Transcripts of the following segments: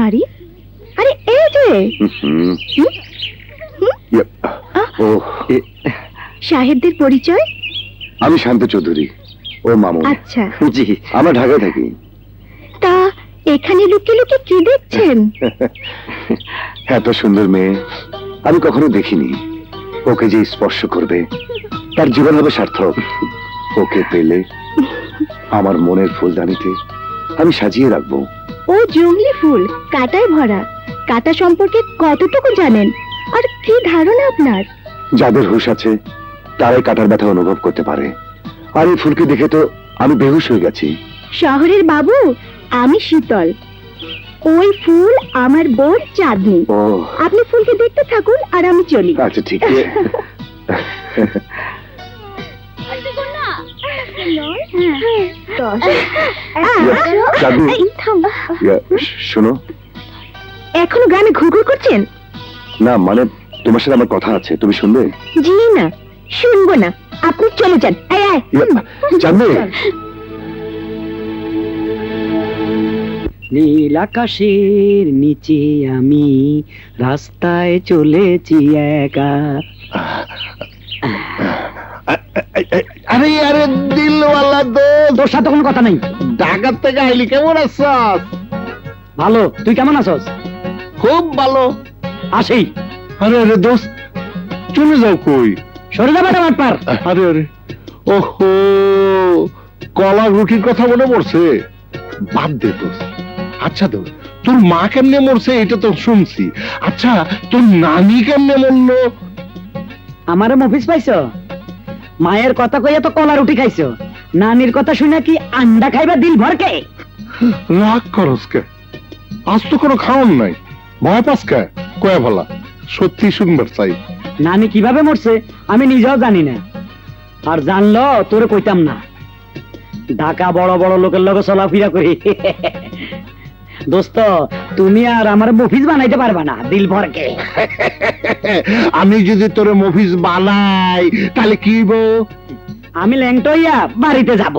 আরে আরে এই যে সাহেবদের পরিচয়। আমি শান্ত চৌধুরী, ও মামু। আচ্ছা, জি, আমরা ঢাকায় থাকি। তা এখানে লুকিয়ে লুকিয়ে কি দেখছেন? এত সুন্দর মেয়ে আমি কখনো দেখিনি। ওকে যে স্পর্শ করবে তার জীবন হবে সার্থক। ওকে পেলে আমার মনের ফুলদানিতে আমি সাজিয়ে রাখবো। ও জংলি ফুল, কাঁটায় ভরা। কাঁটা সম্পর্কে কতটুকু জানেন আর কি ধারণা আপনার? যাদের হুঁশ আছে তারাই কাঁটার ব্যথা অনুভব করতে পারে। আর এই ফুলকে দেখে তো আমি বেহুশ হয়ে গেছি। শহরের বাবু, আমি শীতল। ওই ফুল আমার বোন চাঁদনি। ও আপনি ফুলকে দেখতে থাকুন আর আমি চলি। আচ্ছা, ঠিক আছে। শোনো, এখনো গ্রামে ঘুরঘুর করছেন? না মানে তোমার সাথে আমার কথা আছে, তুমি শুনবে? জি না, শুনবো না। আপনি চলে যান। জানবে নীল আকাশের নিচে আমি রাস্তায় চলেছি একা। আরে আরে দিলওয়ালা দোস্ত, তোর সাথে কোনো কথা নেই। ঢাকার থেকে আইলি, কেমন আছস? ভালো, তুই কেমন আছস? খুব ভালো। আসি। আরে আরে দোস্ত, চলে যাও কই? সরে যাবে না ব্যাপার। আরে আরে, ওহো, কলা রুটির কথা মনে পড়ছে। বাদ দে দোস্ত। আচ্ছা দোস্ত, তোর মা কেমনে মরছে এটা তো শুনছি। আচ্ছা, তোর নানি কেমনে মরলো? আমারে মফিস পাইছো? মায়ের কথা কইয়া তো কলা রুটি খাইছো, নানির কথা শুনে কি আন্ডা খাইবা দিল ভরকে? রাগ করস কে? আজ তো কোনো খাওয়ান নাই, ভয় পাস কে? কয়া ভালা, সত্যি শুনবার চাই। নানি কিভাবে মরছে আমি নিজেও জানি না, আর জানলো তোরে কইতাম না। ঢাকা বড় বড় লোকের লগে চলাফেরা করি। দোস্ত, তুমি আর আমার মফিজ বানাইতে পারবা না দিল ভরকে। আমি যদি তোরে মফিজ বানাই তাহলে কি হইব? আমি ল্যাংটো হইয়া বাড়িতে যাব।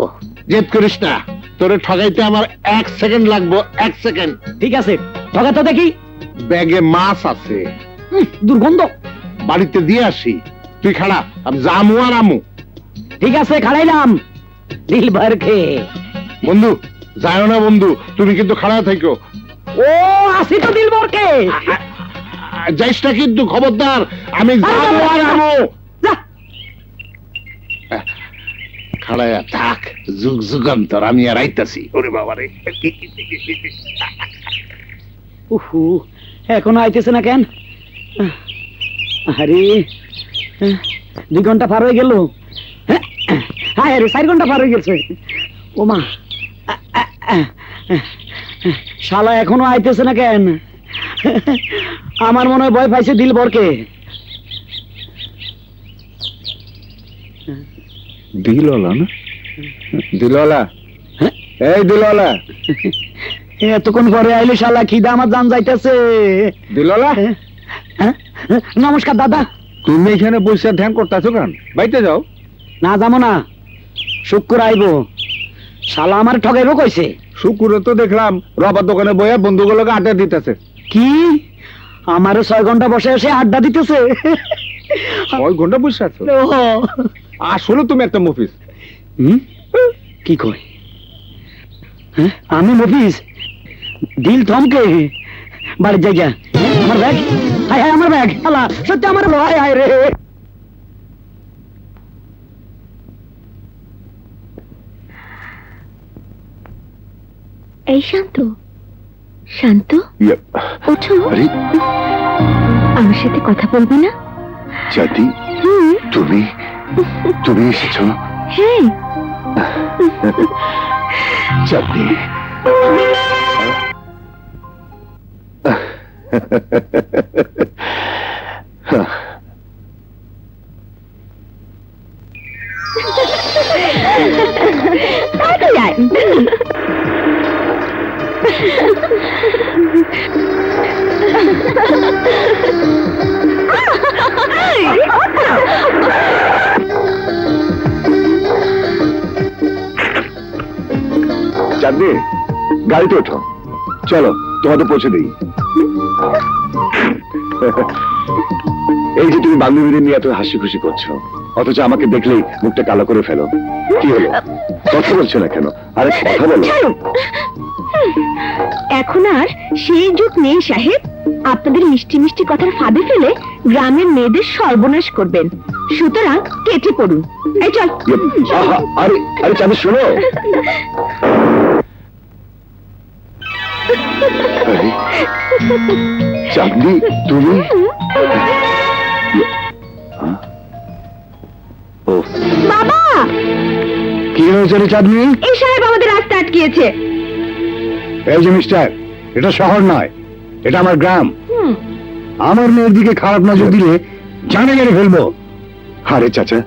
জেদ করিস না, তোরে ঠগাইতে আমার 1 সেকেন্ড লাগবো। 1 সেকেন্ড। ঠিক আছে, ঠগা তো দেখি। ব্যাগে মাছ আছে, দুর্গন্ধ। বাড়িতে দিয়ে আসি, তুই খাড়া, আমি জামু আর আমু। ঠিক আছে, খাড়াইলাম দিল ভরকে। বন্ধু যাও না বন্ধু, তুমি কিন্তু খাড়া থাকো। ও আসি তো দিল ভরকে। যাইস না কিন্তু, খবরদার। আমি জামু আর আমু। যা। খাড়ায়া থাক, যুগ যুগান্তর আমি আর আইতাছি। ওরে বাবারে, উহু, এখনো আইতেছে না কেন? আরে 2 ঘন্টা পার হয়ে গেল। হ্যাঁ আরে 4 ঘন্টা পার হয়ে গেছে। ওমা, শালা এখনো আইতেছে না কেন? আমার মনে হয় ভয় পাইছে দিল ভরকে। দিলওয়ালা না? দিলওয়ালা, এই দিলওয়ালা। এতক্ষণ পরে আইলে শালা খিদা আমার জান যাইতেছে। দিলওয়ালা, নমস্কার দাদা। তুমি এখানে বসে ধ্যান করতেছো কেন? বাইতে যাও। না যাবো না, শুক্র আইবো। শালা আমার ঠগাইবো কইছে। শুক্রে তো দেখলাম রবার দোকানে বইয়া বন্ধুগুলোকে আড্ডা দিতেছে। কি? আমারও 6 ঘন্টা বসে এসে আড্ডা দিতেছে? 6 ঘন্টা বসে আছো? আসলে তুমি একটা মফিস। কি কই? আমি মফিস? দিল থমকে বাড়ির জায়গা। আমার ব্যাগ, হায় হায় আমার ব্যাগ। আল্লাহ, সত্যি আমার হায় হায় রে। এই শান্ত, শান্ত, ওঠো। আমার সাথে কথা বলবে না? চাঁদি, তুমি তুমি এসেছো? হ্যাঁ। চাঁদি, চাঁদি, গাড়িতে ওঠো। চলো তোমাদের পৌঁছে দিই। এই যে তুমি বান্ধবীদের নিয়ে এত হাসি খুশি করছো, অথচ আমাকে দেখলেই মুখটা কালো করে ফেলো। কি হলো, কথা বলছো না কেন? আরে কথা বলো। ছাড়ুন। এখন আর সেই যুগ নেই সাহেব, আপনাদের মিষ্টি মিষ্টি কথার ফাঁদে ফেলে গ্রামের মেয়েদের সর্বনাশ করবেন। সুতরাং কেটে পড়ুন। এই চল। আহা, আরে আরে চাঁদনি শোনো। আরে, চাঁদনি তুমি? হ্যাঁ? ও বাবা, কি হয়েছে রে চাঁদনি? এই সাহেব আমাদের রাস্তা আটকিয়েছে। এই যে মিস্টার, এটা শহর নয়, এটা আমার গ্রাম। আমার মেয়ের দিকে খারাপ নজর দিলে জানে মেরে ফেলবো। আরে চাচা,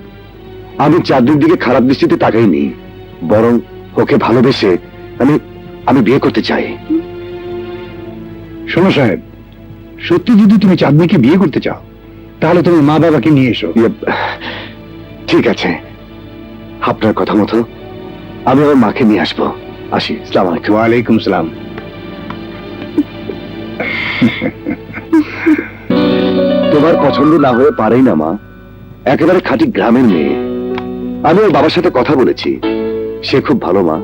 আমি চাঁদনির দিকে খারাপ দৃষ্টিতে তাকাইনি, বরং ওকে ভালোবেসে আমি বিয়ে করতে চাই। শোনো সাহেব, সত্যি যদি তুমি চাঁদনিকে বিয়ে করতে চাও, তাহলে তুমি মা বাবাকে নিয়ে এসো। ঠিক আছে, আপনার কথা মতো আমি আমার মাকে নিয়ে আসবো। আসি। আসসালামু আলাইকুম। ওয়ালাইকুম সালাম। তোমার পছন্দ না হয়ে পারেই না মা, একেবারে খাঁটি গ্রামের মেয়ে। আমি ওর বাবার সাথে কথা বলেছি, সে খুব ভালো মা।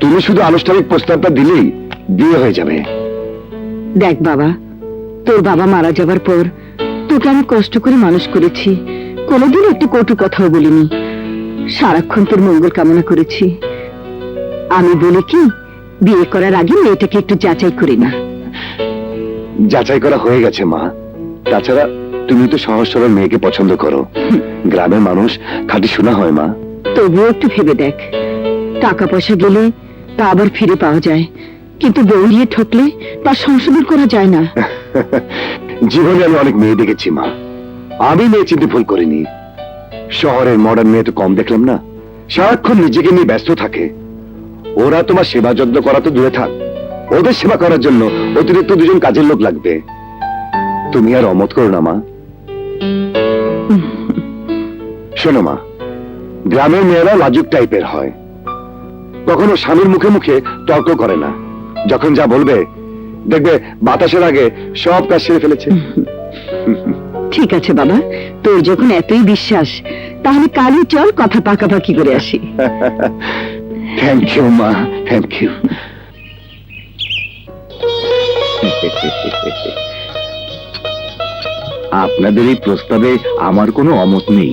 তুমি শুধু আনুষ্ঠানিক প্রস্তাবটা দিলেই বিয়ে হয়ে যাবে। দেখ বাবা, তোর বাবা মারা যাবার পর তোকে আমি কষ্ট করে মানুষ করেছি, কোনোদিন একটু কটু কথাও বলিনি। সারাক্ষণ তোর মঙ্গল কামনা করেছি। আমি বলি কি, বিয়ে করার আগে মেয়েটাকে একটু যাচাই করে না। যাচাই করা হয়ে গেছে মা। তাছাড়া তুমি তো সহজ সরল মেয়েকে পছন্দ করো। গ্রামের মানুষ খাঁটি শোনা হয় মা। তবুও একটু ভেবে দেখ, টাকা পয়সা গেলে তা আবার ফিরে পাওয়া যায়, কিন্তু বউ নিয়ে ঠকলে তা সংশোধন করা যায় না। জীবনে আমি অনেক মেয়ে দেখেছি মা, আমি মেয়ে চিনতে ভুল করিনি। শহরের মডার্ন মেয়ে তো কম দেখলাম না, সারাক্ষণ নিজেকে নিয়ে ব্যস্ত থাকে। ওরা তোমার সেবা যত্ন করা তো দূরে থাক, ওদের সেবা করার জন্য অতিরিক্ত দুজন কাজের লোক লাগবে। তুমি আর অমত করো না মা। শোনো মা, গ্রামের মেয়েরা লাজুক টাইপের হয়, কখনো স্বামীর মুখে মুখে তর্ক করে না। যখন যা বলবে দেখবে বাতাসের আগে সব কাজ সেরে ফেলেছে। ঠিক আছে বাবা, তোর যখন এতই বিশ্বাস, তাহলে কালই চল কথা পাকাপাকি করে আসি। থ্যাংক ইউ মা, থ্যাংক ইউ। আপনাদের এই প্রস্তাবে আমার কোনো অমত নেই।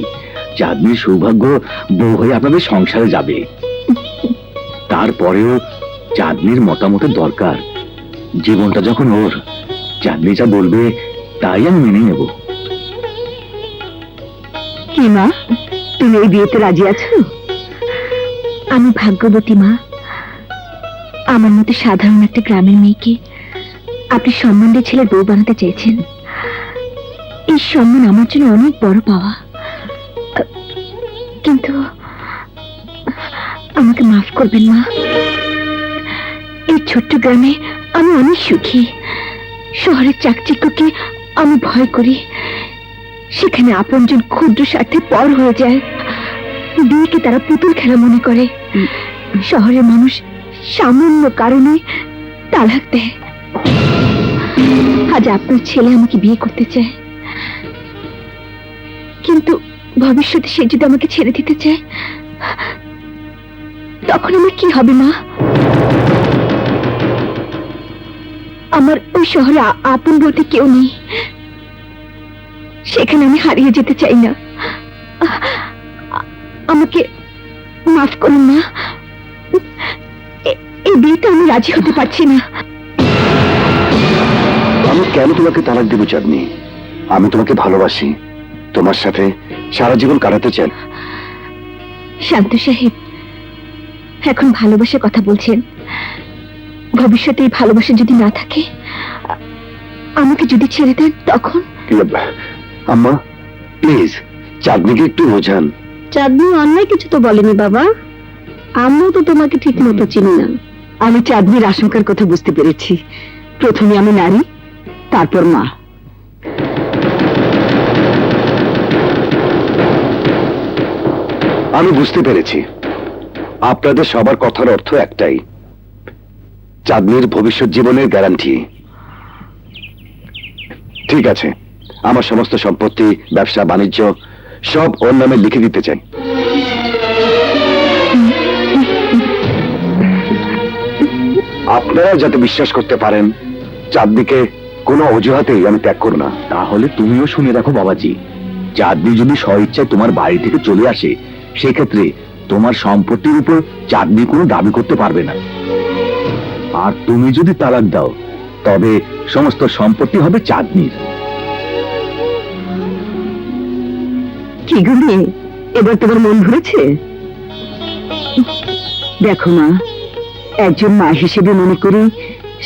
চাঁদনির সৌভাগ্য বউ হয়ে আপনাদের সংসারে যাবে। তারপরেও চাঁদনির মতামতের দরকার। জীবনটা যখন ওর, চাঁদনি যা বলবে তাই আমি মেনে নেব। কি মা, তুমি এই বিয়েতে রাজি আছো? আমি ভাগ্যবতী মা, আমার মতো সাধারণ একটা গ্রামের মেয়েকে আপনি সম্মানের ছেলের বউ বানাতে চেয়েছেন। এই সম্মান আমার জন্য অনেক বড় পাওয়া, কিন্তু আমাকে মাফ করবেন মা। এই ছোট্ট গ্রামে আমি অনেক সুখী। শহরের চাকচিক্যকে আমি ভয় করি, সেখানে আপনজন ক্ষুদ্র স্বার্থে পর হয়ে যায়। বিয়েকে তারা পুতুল খেলা মনে করে। শহরের মানুষ সামান্য কারণে তালাক দেয়। আজ আপনার ছেলে আমাকে বিয়ে করতে চায়, কিন্তু ভবিষ্যতে সে যদি আমাকে ছেড়ে দিতে চায়, তখন আমার কি হবে মা? আমার ওই শহরে আপন বলতে কেউ নেই, সেখানে আমি হারিয়ে যেতে চাই না। আমাকে মাফ করুন না, এই বিয়েতে আমি রাজি হতে পারছি না। আমি কেন তোমাকে তালাক দেব চাঁদনি? আমি তোমাকে ভালোবাসি, তোমার সাথে সারা জীবন কাটাতে চাই। শান্ত সাহেব, এখন ভালোবাসার কথা বলছেন। ভবিষ্যতে এই ভালোবাসা যদি না থাকে, আমাকে যদি ছেড়ে দেন, তখন? আম্মা প্লিজ, চাঁদনিকে একটু বোঝান। চাঁদনি অন্যায় কিছু তো বলেনি বাবা, আমিও তো তোমাকে ঠিক মতো চিনি না। আমি চাঁদনির আশঙ্কার কথা বুঝতে পেরেছি। প্রথমে আমি নারী, তারপর মা। আমি বুঝতে পেরেছি, আপনাদের সবার কথার অর্থ একটাই, চাঁদনির ভবিষ্যৎ জীবনের গ্যারান্টি। ঠিক আছে, আমার সমস্ত সম্পত্তি, ব্যবসা বাণিজ্য সব ওর নামে লিখে দিতে চাই। আপনারা যাতে বিশ্বাস করতে পারেন চাঁদনিকে কোনো অজুহাতেই আমি ত্যাগ করব না। তাহলে তুমিও শুনে রাখো বাবাজি, চাঁদনি যদি স্বইচ্ছায় তোমার বাড়ি থেকে চলে আসে, সেক্ষেত্রে তোমার সম্পত্তির উপর চাঁদনি কোনো দাবি করতে পারবে না। আর তুমি যদি তালাক দাও, তবে সমস্ত সম্পত্তি হবে চাঁদনির। কি গো মেয়ে, এবার তোমার মন ভরেছে? দেখো মা, একজন মা হিসেবে মনে করি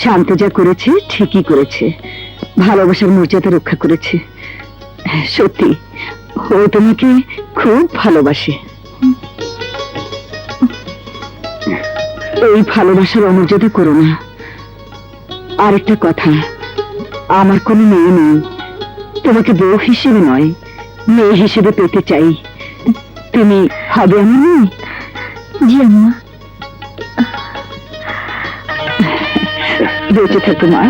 শান্ত যা করেছে ঠিকই করেছে, ভালোবাসার মর্যাদা রক্ষা করেছে। সত্যি ও তোমাকে খুব ভালোবাসে। এই ভালোবাসার অমর্যাদা করো না। আরেকটা কথা, আমার কোনো মেয়ে নেই, তোমাকে বউ হিসেবে নয়, মেয়ে হিসেবে পেতে চাই। তুমি হবে আমার মেয়ে? জি আম্মা। বেঁচে থাকো মা।